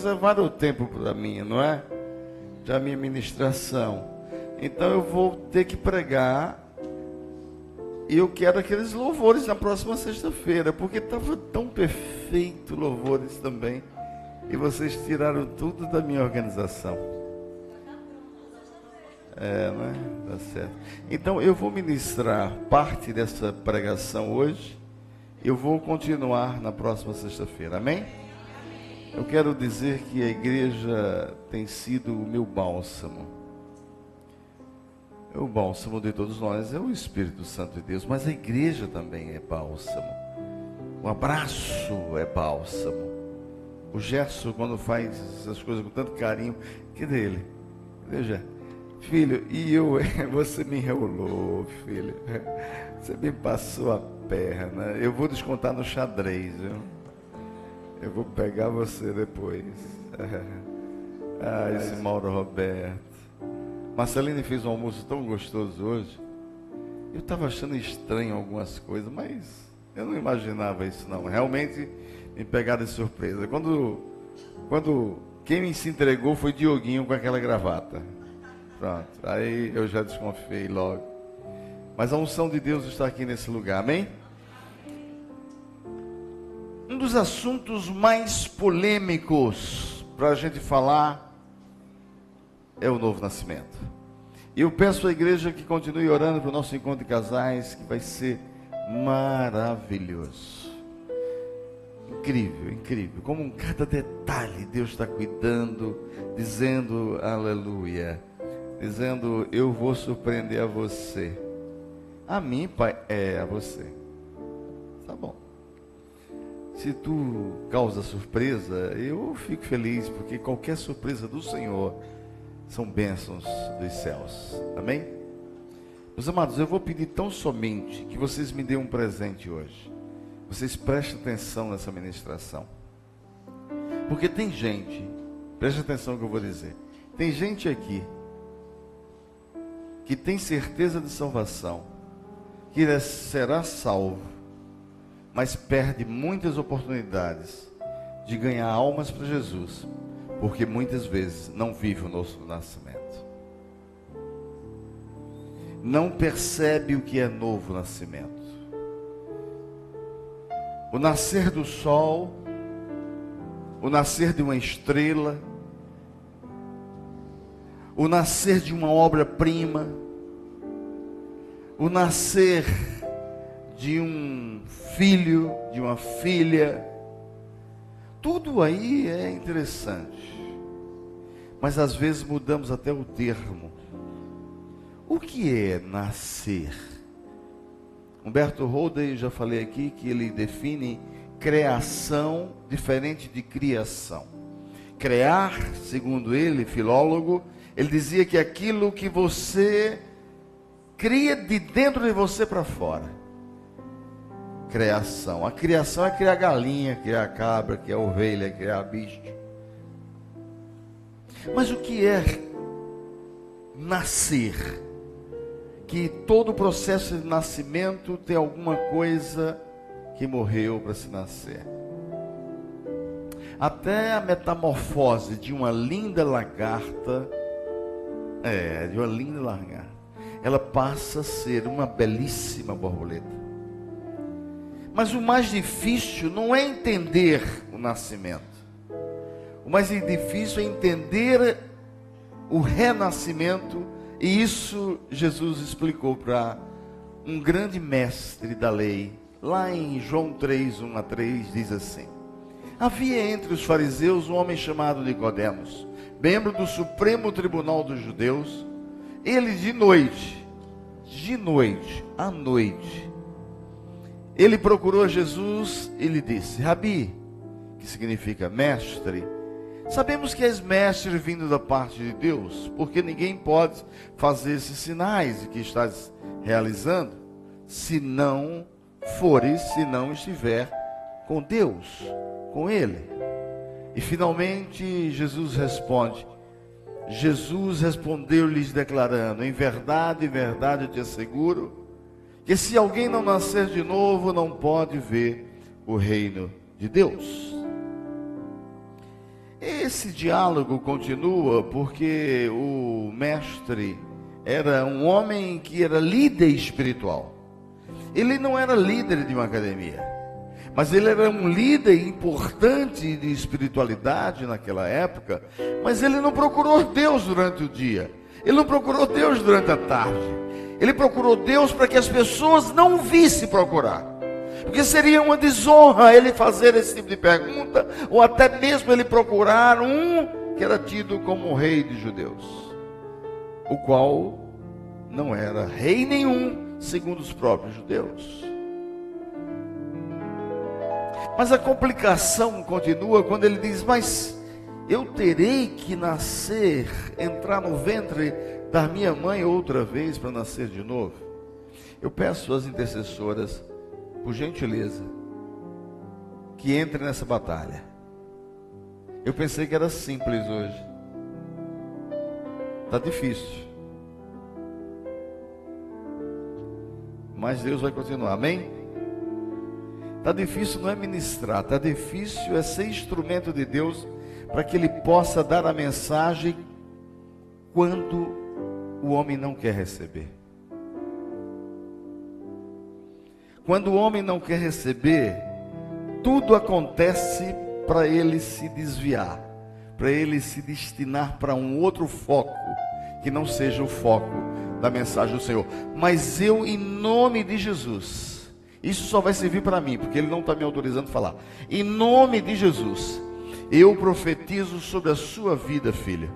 reservaram o tempo para mim, não é? Já a minha ministração. Então eu vou ter que pregar. E eu quero aqueles louvores na próxima sexta-feira, porque estava tão perfeito louvores também. E vocês tiraram tudo da minha organização. Não é? Tá certo. Então eu vou ministrar parte dessa pregação hoje. Eu vou continuar na próxima sexta-feira. Amém? Eu quero dizer que a igreja tem sido o meu bálsamo. O bálsamo de todos nós é o Espírito Santo de Deus, mas a igreja também é bálsamo. O abraço é bálsamo. O Gerson, quando faz essas coisas com tanto carinho, que dele? Veja, filho, você me enrolou, filho. Você me passou a perna. Eu vou descontar no xadrez, viu? Eu vou pegar você depois. Esse Mauro Roberto. Marceline fez um almoço tão gostoso hoje. Eu estava achando estranho algumas coisas, mas eu não imaginava isso não. Realmente me pegaram de surpresa. Quando quem me se entregou foi Dioguinho com aquela gravata. Pronto, aí eu já desconfiei logo. Mas a unção de Deus está aqui nesse lugar, amém? Um dos assuntos mais polêmicos para a gente falar é o novo nascimento. E eu peço à igreja que continue orando para o nosso encontro de casais, que vai ser maravilhoso. Incrível, incrível. Como em cada detalhe Deus está cuidando, dizendo aleluia. Dizendo, eu vou surpreender a você. A mim, pai, a você. Tá bom. Se tu causa surpresa, eu fico feliz, porque qualquer surpresa do Senhor são bênçãos dos céus. Amém? Meus amados, eu vou pedir tão somente que vocês me dêem um presente hoje. Vocês prestem atenção nessa ministração. Porque tem gente, preste atenção no que eu vou dizer. Tem gente aqui que tem certeza de salvação, que será salvo, mas perde muitas oportunidades de ganhar almas para Jesus, porque muitas vezes não vive o nosso nascimento. Não percebe o que é novo nascimento. O nascer do sol, o nascer de uma estrela, o nascer de uma obra-prima, o nascer de um filho, de uma filha, tudo aí é interessante. Mas às vezes mudamos até o termo. O que é nascer? Humberto Holden, já falei aqui, que ele define criação diferente de criação. Criar, segundo ele, filólogo, ele dizia que é aquilo que você cria de dentro de você para fora. Criação. A criação é criar galinha, criar cabra, criar ovelha, criar bicho. Mas o que é nascer? Que todo o processo de nascimento tem alguma coisa que morreu para se nascer. Até a metamorfose de uma linda lagarta, ela passa a ser uma belíssima borboleta. Mas o mais difícil não é entender o nascimento. O mais difícil é entender o renascimento. E isso Jesus explicou para um grande mestre da lei. Lá em João 3, 1 a 3, diz assim: havia entre os fariseus um homem chamado Nicodemos, membro do Supremo Tribunal dos Judeus. Ele à noite, ele procurou Jesus e lhe disse: Rabi, que significa mestre, sabemos que és mestre vindo da parte de Deus, porque ninguém pode fazer esses sinais que estás realizando, se não estiver com Deus, com Ele. E finalmente Jesus responde. Jesus respondeu-lhes declarando: em verdade, eu te asseguro, que se alguém não nascer de novo, não pode ver o reino de Deus. esse diálogo continua porque o mestre era um homem que era líder espiritual. Ele não era líder de uma academia, mas ele era um líder importante de espiritualidade naquela época. Mas ele não procurou Deus durante o dia, ele não procurou Deus durante a tarde, ele procurou Deus para que as pessoas não o vissem procurar, porque seria uma desonra ele fazer esse tipo de pergunta, ou até mesmo ele procurar um que era tido como rei de judeus, o qual não era rei nenhum segundo os próprios judeus. Mas a complicação continua quando ele diz: mas eu terei que nascer, entrar no ventre da minha mãe outra vez para nascer de novo? Eu peço às intercessoras, por gentileza, que entrem nessa batalha. Eu pensei que era simples hoje. Está difícil. Mas Deus vai continuar, amém? Está difícil não é ministrar, está difícil é ser instrumento de Deus para que Ele possa dar a mensagem quando o homem não quer receber. Quando o homem não quer receber, tudo acontece para ele se desviar, para ele se destinar para um outro foco, que não seja o foco da mensagem do Senhor. Mas eu, em nome de Jesus, isso só vai servir para mim, porque Ele não está me autorizando a falar. Em nome de Jesus, eu profetizo sobre a sua vida, filha,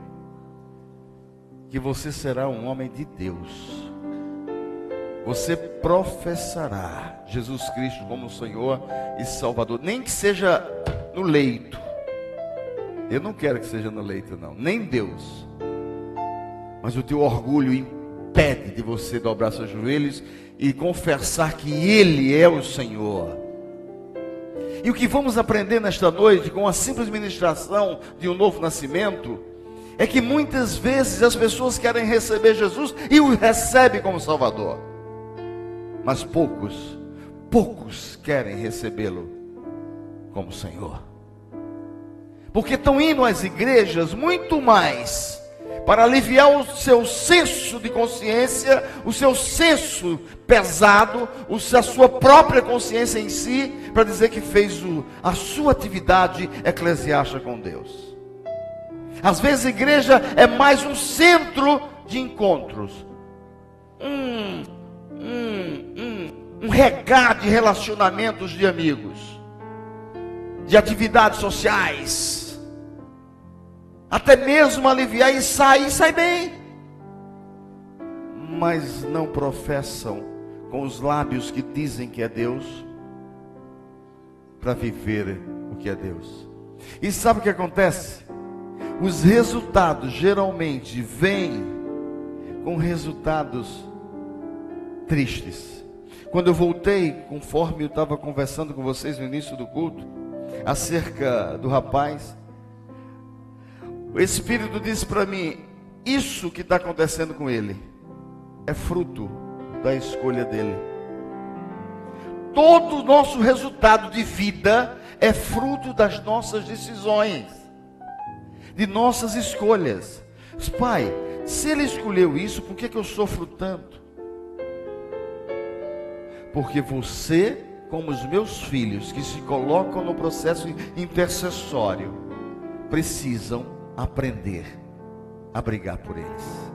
que você será um homem de Deus. Você professará Jesus Cristo como Senhor e Salvador, nem que seja no leito. Eu não quero que seja no leito, não, nem Deus. Mas o teu orgulho impede de você dobrar seus joelhos e confessar que Ele é o Senhor. E o que vamos aprender nesta noite, com a simples ministração de um novo nascimento, é que muitas vezes as pessoas querem receber Jesus e o recebem como Salvador, mas poucos querem recebê-lo como Senhor, porque estão indo às igrejas muito mais para aliviar o seu senso de consciência, o seu senso pesado, a sua própria consciência em si, para dizer que fez a sua atividade eclesiástica com Deus. Às vezes a igreja é mais um centro de encontros, um regar de relacionamentos de amigos, de atividades sociais, até mesmo aliviar e sai bem, mas não professam com os lábios que dizem que é Deus, para viver o que é Deus. E sabe o que acontece? Os resultados geralmente vêm com resultados tristes. Quando eu voltei, conforme eu estava conversando com vocês no início do culto, acerca do rapaz, o Espírito disse para mim: isso que está acontecendo com ele é fruto da escolha dele. Todo o nosso resultado de vida é fruto das nossas decisões, de nossas escolhas. Mas, pai, se ele escolheu isso, por que eu sofro tanto? Porque você, como os meus filhos que se colocam no processo intercessório, precisam aprender a brigar por eles.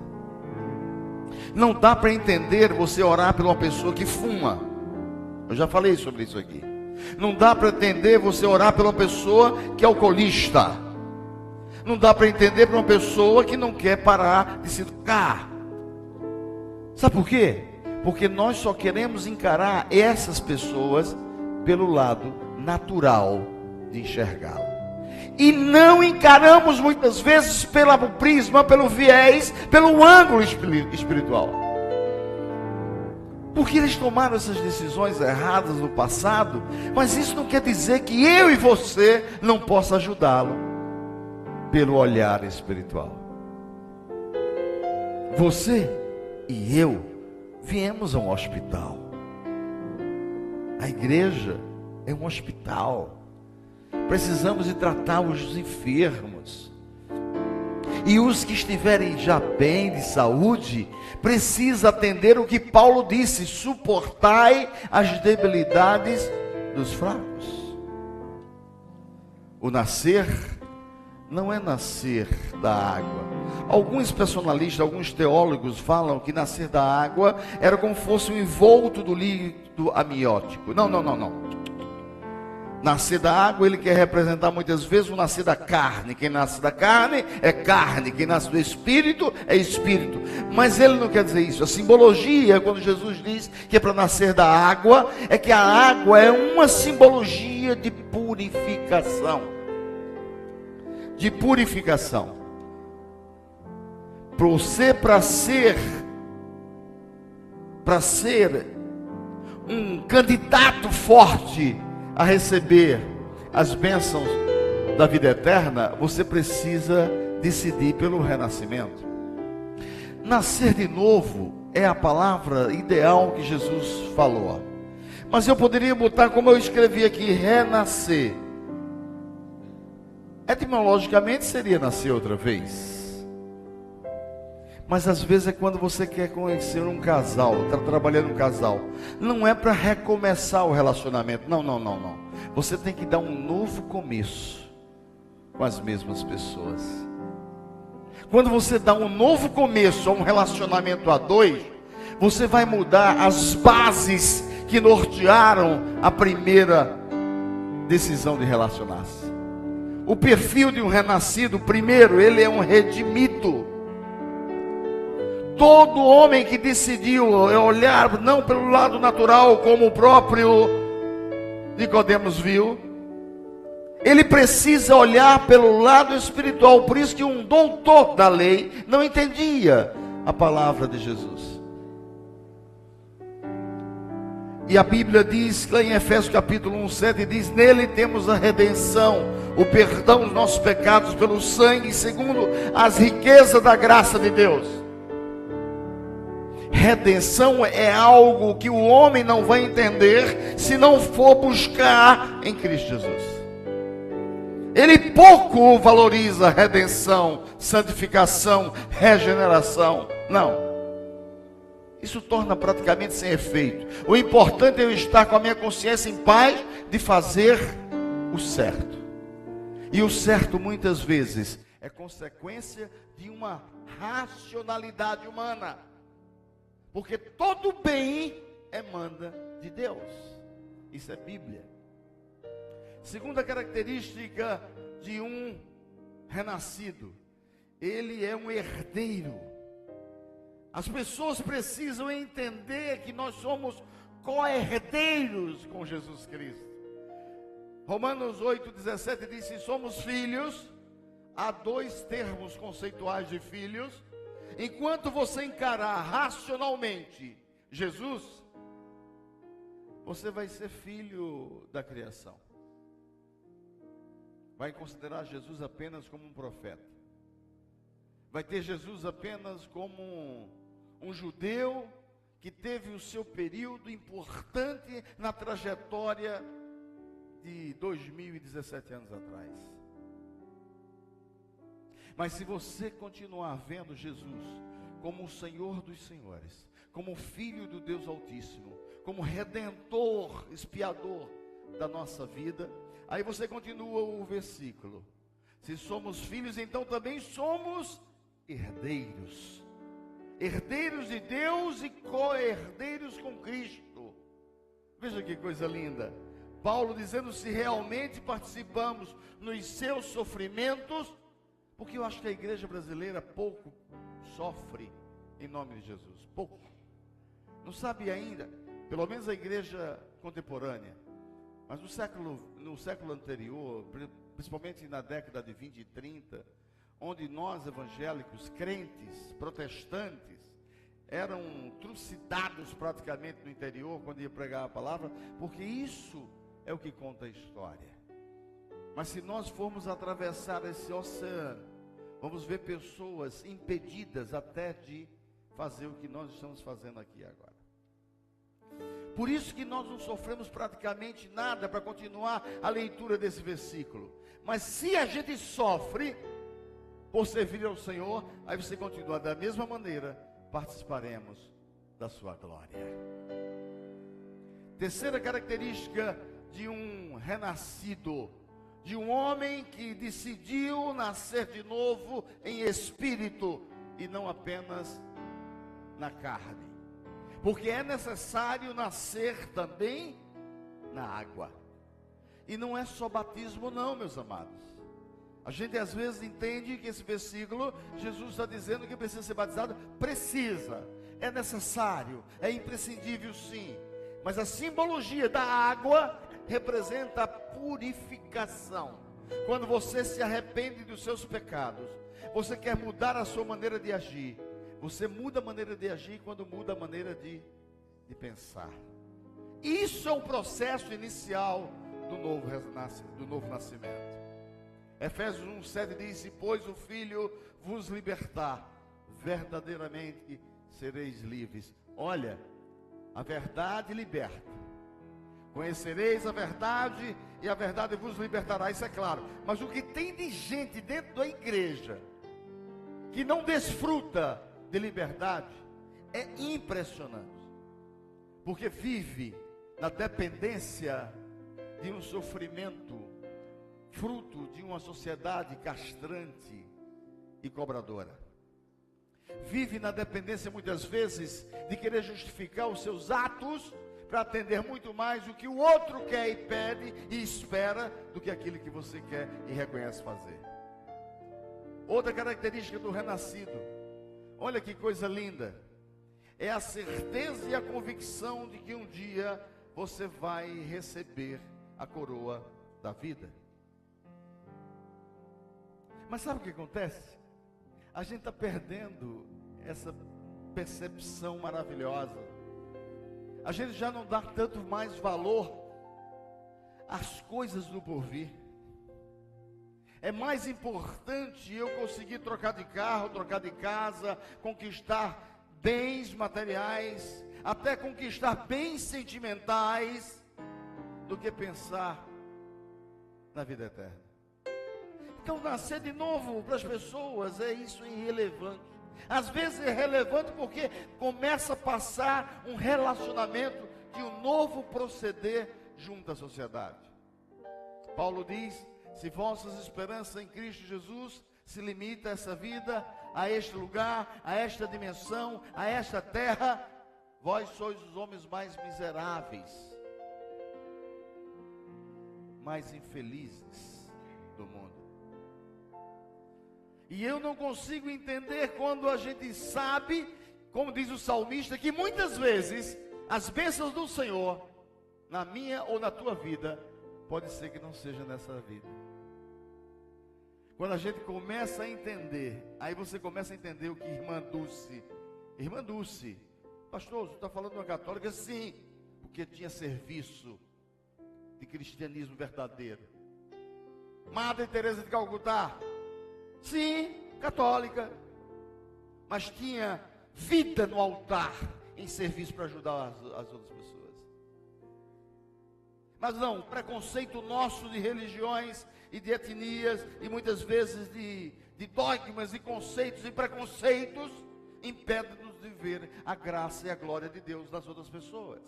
Não dá para entender você orar por uma pessoa que fuma. Eu já falei sobre isso aqui. Não dá para entender você orar por uma pessoa que é alcoolista. Não dá para entender por uma pessoa que não quer parar de se drogar. Sabe por quê? Porque nós só queremos encarar essas pessoas pelo lado natural de enxergá-lo. E não encaramos muitas vezes pelo prisma, pelo viés, pelo ângulo espiritual. Porque eles tomaram essas decisões erradas no passado, mas isso não quer dizer que eu e você não possa ajudá-lo pelo olhar espiritual. Você e eu viemos a um hospital. A igreja é um hospital. precisamos de tratar os enfermos. E os que estiverem já bem de saúde, precisa atender o que Paulo disse: suportai as debilidades dos fracos. O nascer não é nascer da água. Alguns personalistas, alguns teólogos falam que nascer da água era como se fosse um envolto do líquido amniótico. Não. Nascer da água, ele quer representar muitas vezes o nascer da carne. Quem nasce da carne é carne, quem nasce do espírito é espírito. Mas ele não quer dizer isso. A simbologia, quando Jesus diz que é para nascer da água, é que a água é uma simbologia de purificação. De purificação. Para ser um candidato forte a receber as bênçãos da vida eterna, você precisa decidir pelo renascimento. Nascer de novo é a palavra ideal que Jesus falou. Mas eu poderia botar, como eu escrevi aqui, renascer. Etimologicamente seria nascer outra vez. Mas às vezes é quando você quer conhecer um casal, está trabalhando um casal. Não é para recomeçar o relacionamento. Não. Você tem que dar um novo começo com as mesmas pessoas. Quando você dá um novo começo a um relacionamento a dois, você vai mudar as bases que nortearam a primeira decisão de relacionar-se. O perfil de um renascido, primeiro, ele é um redimido. Todo homem que decidiu olhar não pelo lado natural, como o próprio Nicodemos viu, ele precisa olhar pelo lado espiritual. Por isso que um doutor da lei não entendia a palavra de Jesus. E a Bíblia diz, lá em Efésios capítulo 1:7, diz: nele temos a redenção, o perdão dos nossos pecados pelo sangue, segundo as riquezas da graça de Deus. Redenção é algo que o homem não vai entender se não for buscar em Cristo Jesus. Ele pouco valoriza redenção, santificação, regeneração. Não. Isso torna praticamente sem efeito. O importante é eu estar com a minha consciência em paz de fazer o certo. E o certo muitas vezes é consequência de uma racionalidade humana. Porque todo bem emana de Deus. Isso é Bíblia. Segunda característica de um renascido: ele é um herdeiro. As pessoas precisam entender que nós somos co-herdeiros com Jesus Cristo. Romanos 8:17 diz: se somos filhos, há dois termos conceituais de filhos. Enquanto você encarar racionalmente Jesus, você vai ser filho da criação. Vai considerar Jesus apenas como um profeta. Vai ter Jesus apenas como um judeu que teve o seu período importante na trajetória de 2017 anos atrás. Mas se você continuar vendo Jesus como o Senhor dos Senhores, como Filho do Deus Altíssimo, como Redentor, expiador da nossa vida, aí você continua o versículo: se somos filhos, então também somos herdeiros. Herdeiros de Deus e co-herdeiros com Cristo. Veja que coisa linda. Paulo dizendo: se realmente participamos nos seus sofrimentos, porque eu acho que a igreja brasileira pouco sofre em nome de Jesus, pouco. Não sabe ainda, pelo menos a igreja contemporânea, mas no século anterior, principalmente na década de 20 e 30, onde nós evangélicos, crentes, protestantes, eram trucidados praticamente no interior quando ia pregar a palavra, porque isso é o que conta a história. Mas se nós formos atravessar esse oceano, vamos ver pessoas impedidas até de fazer o que nós estamos fazendo aqui agora. Por isso que nós não sofremos praticamente nada para continuar a leitura desse versículo. Mas se a gente sofre por servir ao Senhor, aí você continua da mesma maneira, participaremos da sua glória. Terceira característica de um renascido, de um homem que decidiu nascer de novo em espírito e não apenas na carne. Porque é necessário nascer também na água. E não é só batismo não, meus amados. A gente às vezes entende que esse versículo, Jesus está dizendo que precisa ser batizado. Precisa, é necessário, é imprescindível sim. Mas a simbologia da água representa a purificação. Quando você se arrepende dos seus pecados, você quer mudar a sua maneira de agir. Você muda a maneira de agir quando muda a maneira de pensar. Isso é um processo inicial do novo nascimento. Efésios 1:7 diz: se pois o Filho vos libertar, verdadeiramente sereis livres. Olha, a verdade liberta. Conhecereis a verdade e a verdade vos libertará, isso é claro. Mas o que tem de gente dentro da igreja que não desfruta de liberdade é impressionante. Porque vive na dependência de um sofrimento, fruto de uma sociedade castrante e cobradora. Vive na dependência muitas vezes de querer justificar os seus atos para atender muito mais o que o outro quer e pede e espera do que aquilo que você quer e reconhece fazer. Outra característica do renascido, olha que coisa linda, é a certeza e a convicção de que um dia você vai receber a coroa da vida. Mas sabe o que acontece? A gente está perdendo essa percepção maravilhosa. A gente já não dá tanto mais valor às coisas do porvir. É mais importante eu conseguir trocar de carro, trocar de casa, conquistar bens materiais, até conquistar bens sentimentais, do que pensar na vida eterna. Então, nascer de novo para as pessoas é isso irrelevante. Às vezes é relevante porque começa a passar um relacionamento de um novo proceder junto à sociedade. Paulo diz: se vossas esperanças em Cristo Jesus se limita a essa vida, a este lugar, a esta dimensão, a esta terra, vós sois os homens mais miseráveis, mais infelizes do mundo. E eu não consigo entender quando a gente sabe, como diz o salmista, que muitas vezes as bênçãos do Senhor, na minha ou na tua vida, pode ser que não seja nessa vida. Quando a gente começa a entender, aí você começa a entender o que irmã Dulce, pastor, você está falando de uma católica? Sim, porque tinha serviço de cristianismo verdadeiro. Madre Teresa de Calcutá, sim, católica, mas tinha vida no altar em serviço para ajudar as outras pessoas. Mas não, preconceito nosso de religiões e de etnias, e muitas vezes de dogmas e conceitos e preconceitos, impede-nos de ver a graça e a glória de Deus nas outras pessoas.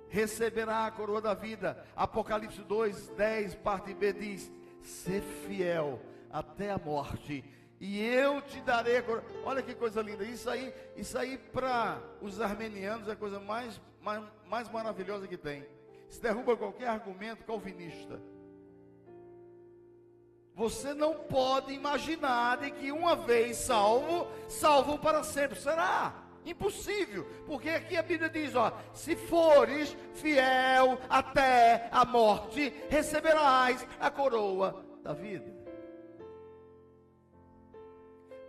Receberá a coroa da vida. Apocalipse 2:10, parte B diz: ser fiel até a morte, e eu te darei a coroa. Olha que coisa linda. Isso aí para os armenianos é a coisa mais maravilhosa que tem. Isso derruba qualquer argumento calvinista. Você não pode imaginar de que uma vez salvo para sempre. Será? Impossível, porque aqui a Bíblia diz, se fores fiel até a morte, receberás a coroa da vida.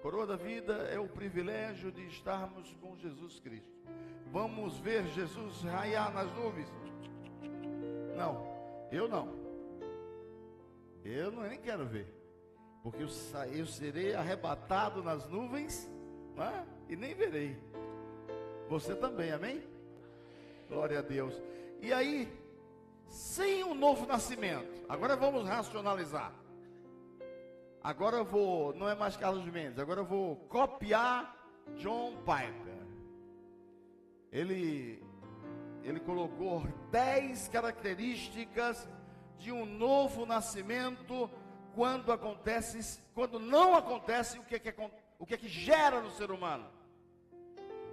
Coroa da vida é o privilégio de estarmos com Jesus Cristo. Vamos ver Jesus raiar nas nuvens? Não, eu nem quero ver, porque eu serei arrebatado nas nuvens não é? E nem verei. Você também, amém? Glória a Deus. E aí, sem um novo nascimento, agora vamos racionalizar. Agora eu vou, não é mais Carlos Mendes, agora eu vou copiar John Piper. Ele colocou 10 características de um novo nascimento quando não acontece, o que é que gera no ser humano?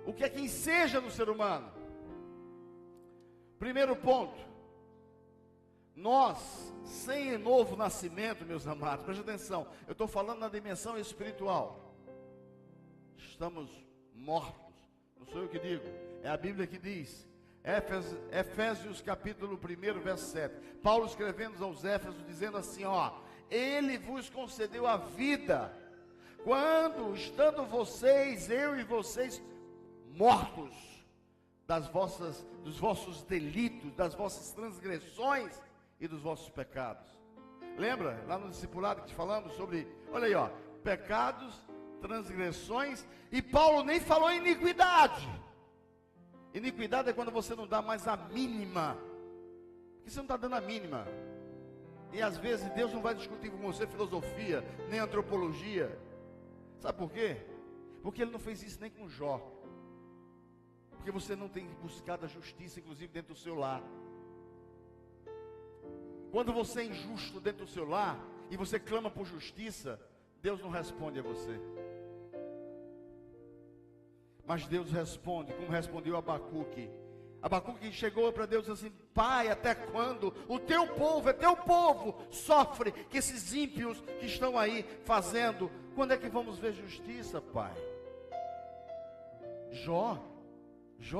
O que é que enseja no ser humano? Primeiro ponto, nós, sem novo nascimento, meus amados, preste atenção, eu estou falando na dimensão espiritual, estamos mortos, não sou eu que digo, é a Bíblia que diz, Efésios capítulo 1, verso 7, Paulo escrevendo aos Éfesos, dizendo assim, ó, Ele vos concedeu a vida, quando, estando vocês, eu e vocês, mortos, dos vossos delitos, das vossas transgressões e dos vossos pecados. Lembra, lá no discipulado que falamos sobre, olha aí ó, pecados, transgressões, e Paulo nem falou em iniquidade. Iniquidade é quando você não dá mais a mínima, porque você não está dando a mínima, e às vezes Deus não vai discutir com você filosofia, nem antropologia, sabe por quê? Porque Ele não fez isso nem com Jó, porque você não tem buscado a justiça, inclusive dentro do seu lar. Quando você é injusto dentro do seu lar, e você clama por justiça, Deus não responde a você. Mas Deus responde, como respondeu Abacuque. Abacuque chegou para Deus assim, Pai, até quando o teu povo, é teu povo, sofre que esses ímpios que estão aí fazendo, quando é que vamos ver justiça, Pai? Jó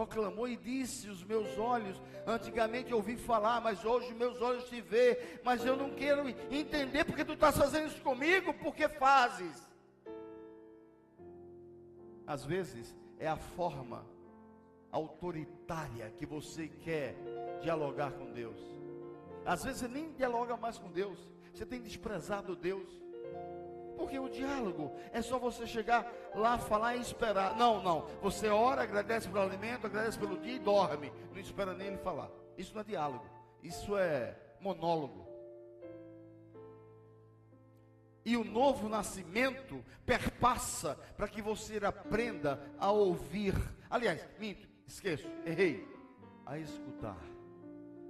clamou e disse, os meus olhos, antigamente eu ouvi falar, mas hoje meus olhos te vê, mas eu não quero entender porque tu estás fazendo isso comigo, porque fazes? Às vezes é a forma autoritária que você quer dialogar com Deus. Às vezes você nem dialoga mais com Deus, você tem desprezado Deus, porque o diálogo é só você chegar lá, falar e esperar. Não, você ora, agradece pelo alimento, agradece pelo dia e dorme, não espera nem ele falar. Isso não é diálogo, isso é monólogo. E o novo nascimento perpassa para que você aprenda a ouvir. Aliás, minto, esqueço, errei. A escutar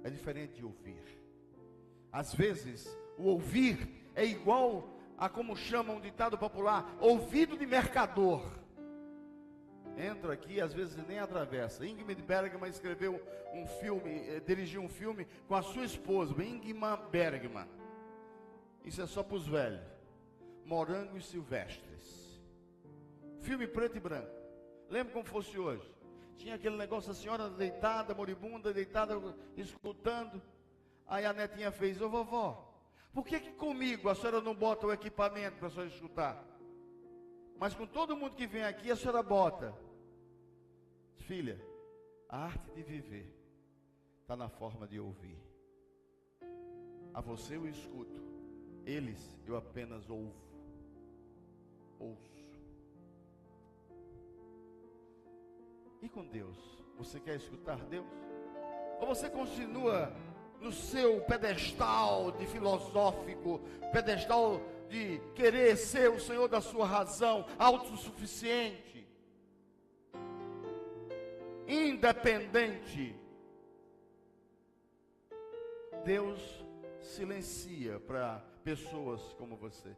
é diferente de ouvir. Às vezes, o ouvir é igual a como chama um ditado popular, ouvido de mercador. Entra aqui, às vezes nem atravessa. Ingmar Bergman escreveu um filme, dirigiu um filme com a sua esposa, Ingmar Bergman. Isso é só para os velhos. Morangos Silvestres. Filme preto e branco. Lembra como fosse hoje? Tinha aquele negócio, a senhora deitada, moribunda, deitada, escutando. Aí a netinha fez, ô vovó, por que comigo a senhora não bota o equipamento para a senhora escutar? Mas com todo mundo que vem aqui, a senhora bota. Filha, a arte de viver está na forma de ouvir. A você eu escuto, eles eu apenas ouço. E com Deus, você quer escutar Deus? Ou você continua no seu pedestal de filosófico, pedestal de querer ser o Senhor da sua razão, autossuficiente, independente? Deus silencia para pessoas como você.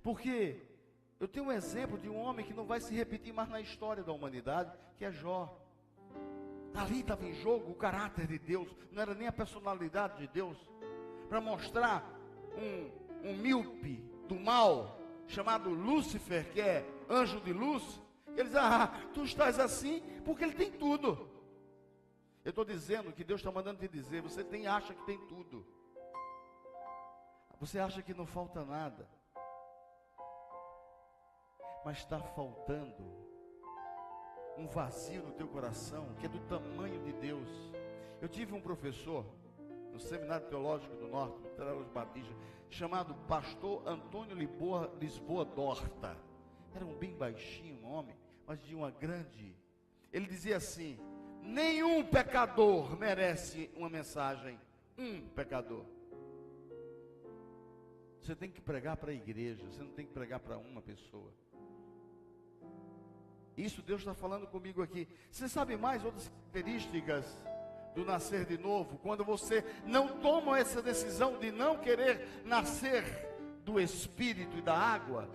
Porque eu tenho um exemplo de um homem que não vai se repetir mais na história da humanidade, que é Jó. Ali estava em jogo o caráter de Deus, não era nem a personalidade de Deus, para mostrar um míope do mal, chamado Lúcifer, que é anjo de luz. Ele diz, tu estás assim, porque ele tem tudo. Eu estou dizendo que Deus está mandando te dizer, você acha que tem tudo. Você acha que não falta nada. Mas está faltando um vazio no teu coração, que é do tamanho de Deus. Eu tive um professor, no Seminário Teológico do Norte, no Teológico Batista, chamado pastor Antônio Lisboa Dorta. Era um bem baixinho, um homem, mas de uma grande... Ele dizia assim: nenhum pecador merece uma mensagem, um pecador. Você tem que pregar para a igreja, você não tem que pregar para uma pessoa. Isso Deus está falando comigo aqui. Você sabe mais outras características do nascer de novo? Quando você não toma essa decisão de não querer nascer do Espírito e da água,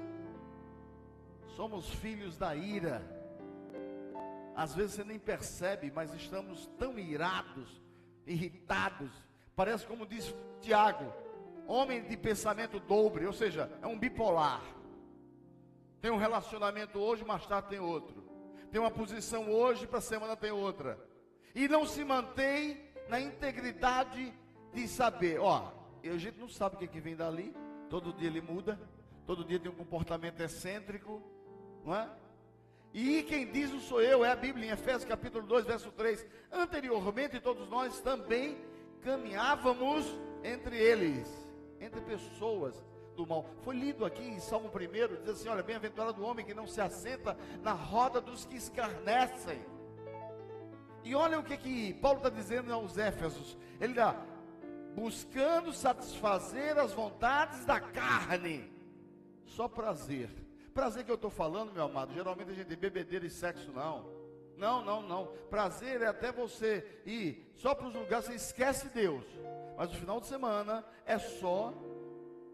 somos filhos da ira. Às vezes você nem percebe, mas estamos tão irados, irritados. Parece como diz Tiago, homem de pensamento dobre, ou seja, é um bipolar. Tem um relacionamento hoje, mais tarde tem outro. Tem uma posição hoje, para a semana tem outra. E não se mantém na integridade de saber. A gente não sabe o que vem dali. Todo dia ele muda. Todo dia tem um comportamento excêntrico. Não é? E quem diz o sou eu, é a Bíblia, em Efésios capítulo 2, verso 3. Anteriormente todos nós também caminhávamos entre eles, entre pessoas do mal. Foi lido aqui em Salmo 1, diz assim: olha, bem-aventurado o homem que não se assenta na roda dos que escarnecem. E olha o que Paulo está dizendo aos Éfesos. Ele está buscando satisfazer as vontades da carne. Só prazer. Prazer que eu estou falando, meu amado, geralmente a gente tem bebedeira e sexo, não. Não. Prazer é até você ir só para os lugares, você esquece Deus. Mas o final de semana é só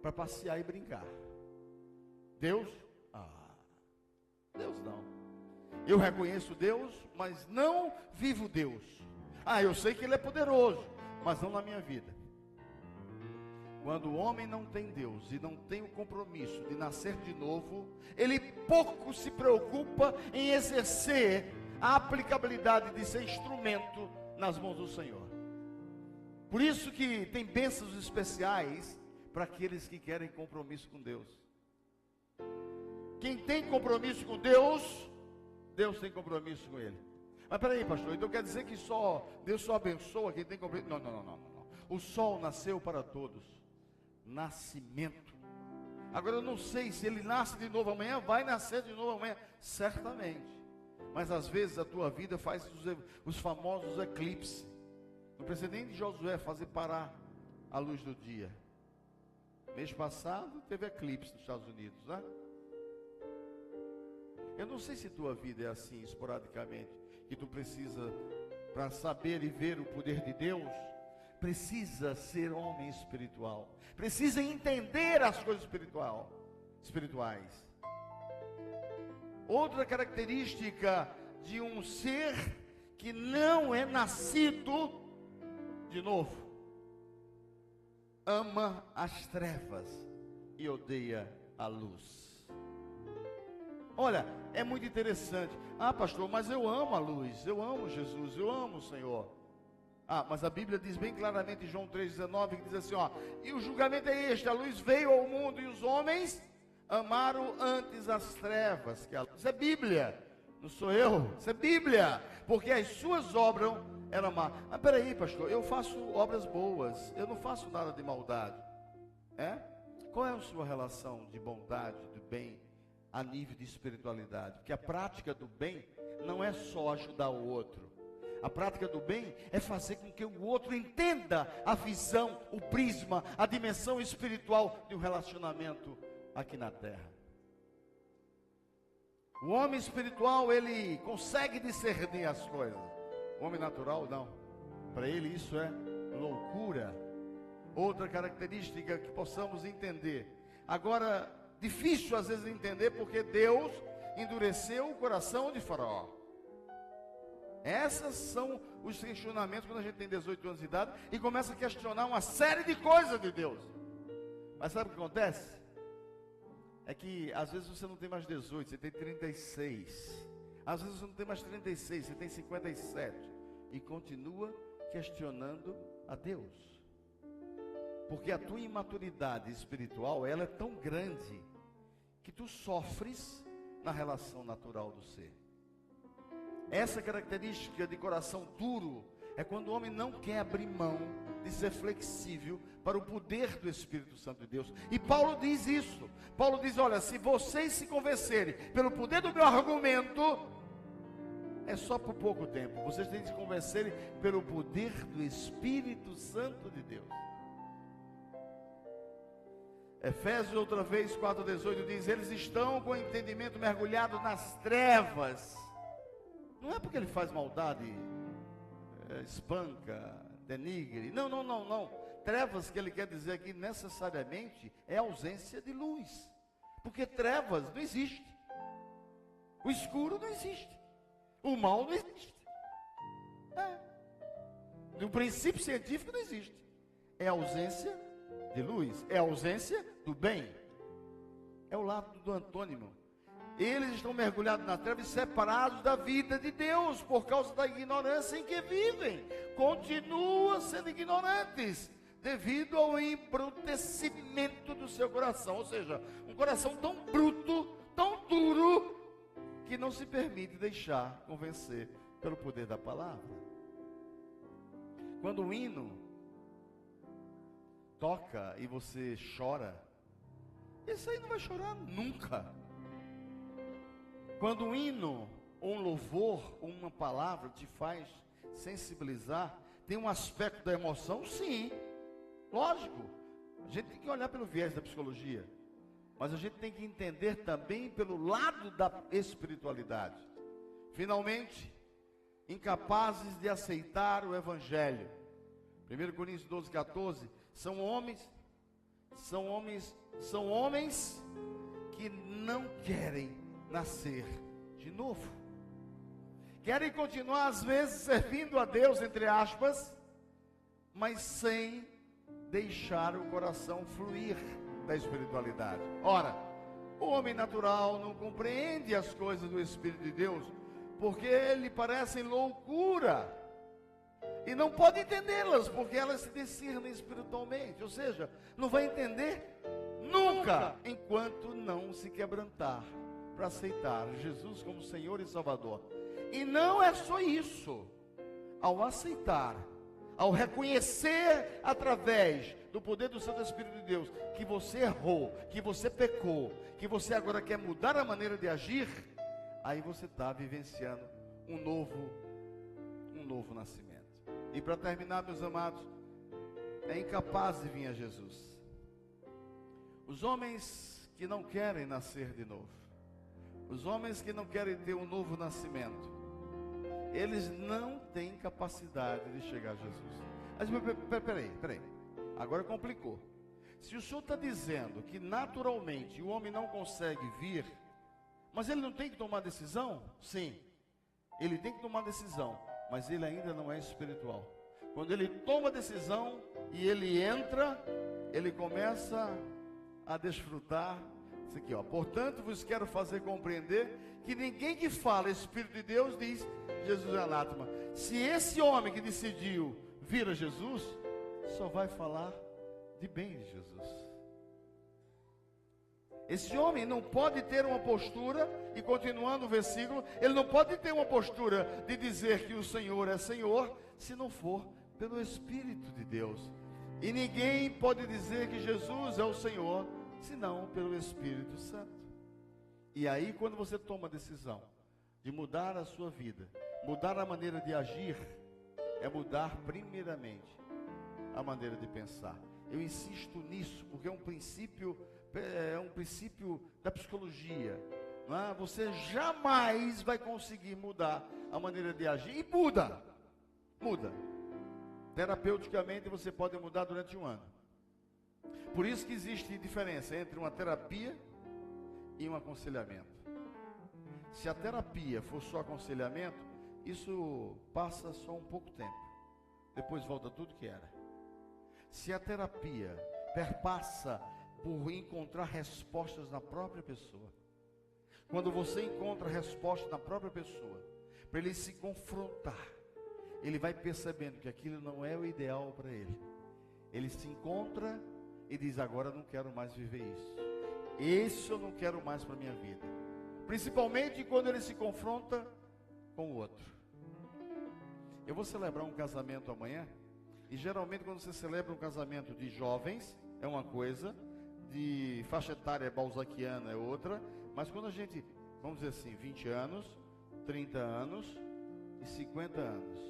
para passear e brincar. Deus? Deus não. Eu reconheço Deus, mas não vivo Deus. Eu sei que Ele é poderoso, mas não na minha vida. Quando o homem não tem Deus e não tem o compromisso de nascer de novo, ele pouco se preocupa em exercer a aplicabilidade de ser instrumento nas mãos do Senhor. Por isso que tem bênçãos especiais para aqueles que querem compromisso com Deus. Quem tem compromisso com Deus, Deus tem compromisso com ele. Mas peraí, pastor, então quer dizer que Deus só abençoa quem tem compromisso? Não. O sol nasceu para todos. Nascimento. Agora eu não sei se ele nasce de novo amanhã, vai nascer de novo amanhã, certamente. Mas às vezes a tua vida faz os famosos eclipses. Não precisa nem de Josué fazer parar a luz do dia. Mês passado teve eclipse nos Estados Unidos, né? Eu não sei se tua vida é assim esporadicamente, que tu precisa, para saber e ver o poder de Deus, precisa ser homem espiritual, precisa entender as coisas espirituais. Outra característica de um ser que não é nascido de novo, ama as trevas e odeia a luz. Olha, é muito interessante. Pastor, mas eu amo a luz, eu amo Jesus, eu amo o Senhor. Mas a Bíblia diz bem claramente em João 3,19, que diz assim, e o julgamento é este: a luz veio ao mundo e os homens amaram antes as trevas que a luz. Isso é Bíblia, não sou eu, isso é Bíblia, porque as suas obras eram más. Peraí, pastor, eu faço obras boas, eu não faço nada de maldade. Qual é a sua relação de bondade, do bem, a nível de espiritualidade? Porque a prática do bem não é só ajudar o outro. A prática do bem é fazer com que o outro entenda a visão, o prisma, a dimensão espiritual de um relacionamento aqui na terra. O homem espiritual, ele consegue discernir as coisas. O homem natural, não. Para ele isso é loucura. Outra característica que possamos entender. Agora, difícil às vezes entender, porque Deus endureceu o coração de Faraó. Esses são os questionamentos quando a gente tem 18 anos de idade e começa a questionar uma série de coisas de Deus. Mas sabe o que acontece? É que às vezes você não tem mais 18, você tem 36. Às vezes você não tem mais 36, você tem 57. E continua questionando a Deus. Porque a tua imaturidade espiritual, ela é tão grande que tu sofres na relação natural do ser. Essa característica de coração duro, É quando o homem não quer abrir mão de ser flexível para o poder do Espírito Santo de Deus. E Paulo diz isso. Paulo diz, olha, se vocês se convencerem pelo poder do meu argumento, é só por pouco tempo. Vocês têm que se convencerem pelo poder do Espírito Santo de Deus. Efésios, outra vez, 4,18 diz, eles estão com o entendimento mergulhado nas trevas. Não é porque ele faz maldade, espanca, denigre. Não. Trevas que ele quer dizer aqui necessariamente é ausência de luz. Porque trevas não existe. O escuro não existe. O mal não existe. No princípio científico não existe. É ausência de luz. É ausência do bem. É o lado do antônimo. Eles estão mergulhados na treva e separados da vida de Deus por causa da ignorância em que vivem. Continuam sendo ignorantes devido ao embrutecimento do seu coração. Ou seja, um coração tão bruto, tão duro, que não se permite deixar convencer pelo poder da palavra. Quando o hino toca e você chora, esse aí não vai chorar nunca. Quando um hino, ou um louvor, ou uma palavra te faz sensibilizar, tem um aspecto da emoção, sim, lógico. A gente tem que olhar pelo viés da psicologia, mas a gente tem que entender também pelo lado da espiritualidade. Finalmente, incapazes de aceitar o Evangelho. 1 Coríntios 12, 14, são homens que não querem nascer de novo. Querem continuar às vezes servindo a Deus, entre aspas, mas sem deixar o coração fluir da espiritualidade. Ora, o homem natural não compreende as coisas do Espírito de Deus, porque lhe parecem loucura, e não pode entendê-las, porque elas se discernem espiritualmente. Ou seja, não vai entender nunca, enquanto não se quebrantar para aceitar Jesus como Senhor e Salvador. E não é só isso. Ao aceitar, ao reconhecer através do poder do Santo Espírito de Deus que você errou, que você pecou, que você agora quer mudar a maneira de agir, aí você está vivenciando um novo nascimento. E para terminar, meus amados, é incapaz de vir a Jesus. Os homens que não querem nascer de novo, os homens que não querem ter um novo nascimento, eles não têm capacidade de chegar a Jesus. Mas peraí, agora complicou. Se o senhor está dizendo que naturalmente o homem não consegue vir, mas ele não tem que tomar decisão? Sim, ele tem que tomar decisão, mas ele ainda não é espiritual. Quando ele toma decisão e ele entra, ele começa a desfrutar isso aqui, ó. Portanto, vos quero fazer compreender que ninguém que fala Espírito de Deus diz Jesus é anátema. Se esse homem que decidiu vir a Jesus, só vai falar de bem de Jesus. Esse homem não pode ter uma postura, e continuando o versículo, ele não pode ter uma postura de dizer que o Senhor é Senhor, se não for pelo Espírito de Deus. E ninguém pode dizer que Jesus é o Senhor, senão pelo Espírito Santo. E aí, quando você toma a decisão de mudar a sua vida, mudar a maneira de agir, é mudar primeiramente a maneira de pensar. Eu insisto nisso, porque é um princípio da psicologia. Não é? Você jamais vai conseguir mudar a maneira de agir, e muda. Terapeuticamente você pode mudar durante um ano. Por isso que existe diferença entre uma terapia e um aconselhamento. Se a terapia for só aconselhamento, isso passa só um pouco tempo. Depois volta tudo que era. Se a terapia perpassa por encontrar respostas na própria pessoa, quando você encontra resposta na própria pessoa, para ele se confrontar, ele vai percebendo que aquilo não é o ideal para ele. Ele se encontra e diz: agora eu não quero mais viver isso. Isso eu não quero mais para a minha vida. Principalmente quando ele se confronta com o outro. Eu vou celebrar um casamento amanhã. E geralmente quando você celebra um casamento de jovens, é uma coisa, de faixa etária balzaquiana é outra, mas quando a gente, vamos dizer assim, 20 anos, 30 anos e 50 anos,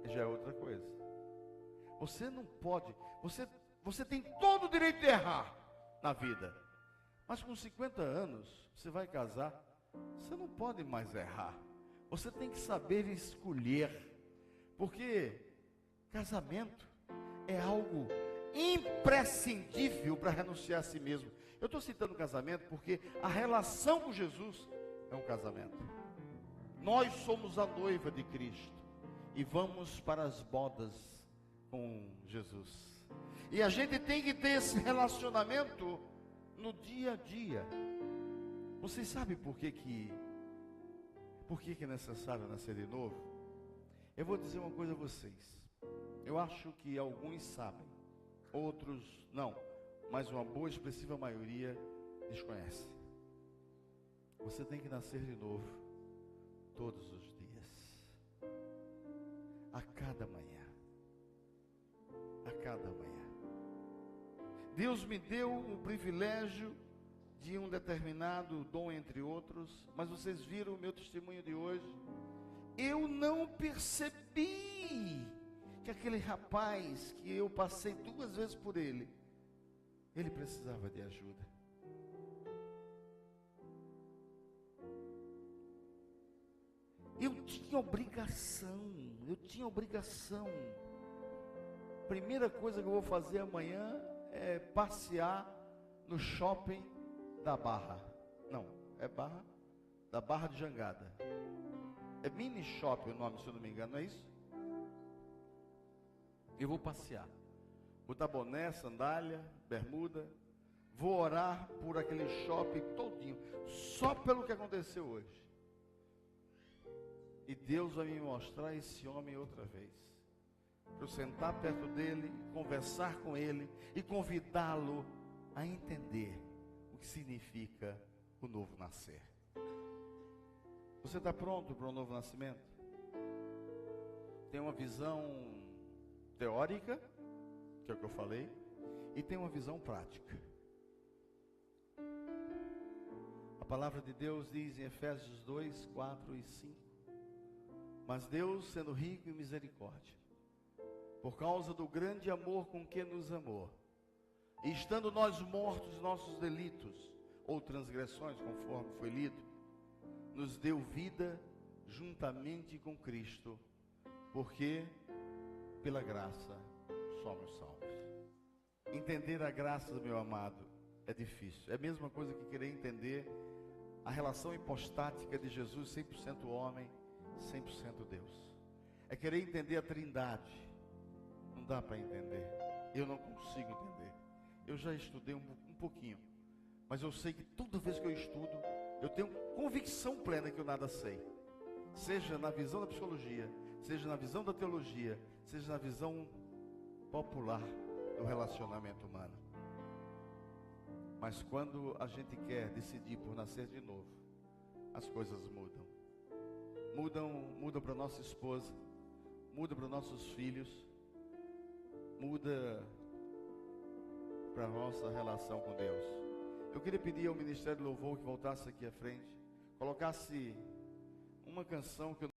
já é outra coisa. Você não pode, você tem todo o direito de errar na vida, mas com 50 anos, você vai casar, você não pode mais errar. Você tem que saber escolher, porque casamento é algo imprescindível para renunciar a si mesmo. Eu estou citando casamento porque a relação com Jesus é um casamento. Nós somos a noiva de Cristo e vamos para as bodas com Jesus. E a gente tem que ter esse relacionamento no dia a dia. Vocês sabem por que é necessário nascer de novo? Eu vou dizer uma coisa a vocês. Eu acho que alguns sabem, outros não, mas uma boa expressiva maioria desconhece. Você tem que nascer de novo todos os dias, a cada manhã, a cada manhã. Deus me deu o privilégio de um determinado dom entre outros, mas vocês viram o meu testemunho de hoje. Eu não percebi que aquele rapaz que eu passei 2 vezes por ele precisava de ajuda. Eu tinha obrigação. Primeira coisa que eu vou fazer amanhã é passear no shopping da Barra. Não, é Barra, da Barra de Jangada. É mini shopping o nome, se eu não me engano, não é isso? Eu vou passear, botar boné, sandália, bermuda, vou orar por aquele shopping todinho, só pelo que aconteceu hoje. E Deus vai me mostrar esse homem outra vez, para eu sentar perto dele, conversar com ele e convidá-lo a entender o que significa o novo nascer. Você está pronto para um novo nascimento? Tem uma visão teórica, que é o que eu falei, e tem uma visão prática. A palavra de Deus diz em Efésios 2, 4 e 5: mas Deus, sendo rico em misericórdia, por causa do grande amor com que nos amou, e estando nós mortos em nossos delitos ou transgressões, conforme foi lido, nos deu vida juntamente com Cristo, porque pela graça somos salvos. Entender a graça, meu amado, é difícil. É a mesma coisa que querer entender a relação hipostática de Jesus, 100% homem, 100% Deus. É querer entender a Trindade. Não dá para entender. Eu não consigo entender. Eu já estudei um pouquinho, mas eu sei que toda vez que eu estudo, eu tenho convicção plena que eu nada sei. Seja na visão da psicologia, seja na visão da teologia, seja na visão popular do relacionamento humano. Mas quando a gente quer decidir por nascer de novo, as coisas mudam. Mudam para nossa esposa, muda para nossos filhos, muda para a nossa relação com Deus. Eu queria pedir ao Ministério do Louvor que voltasse aqui à frente, colocasse uma canção que eu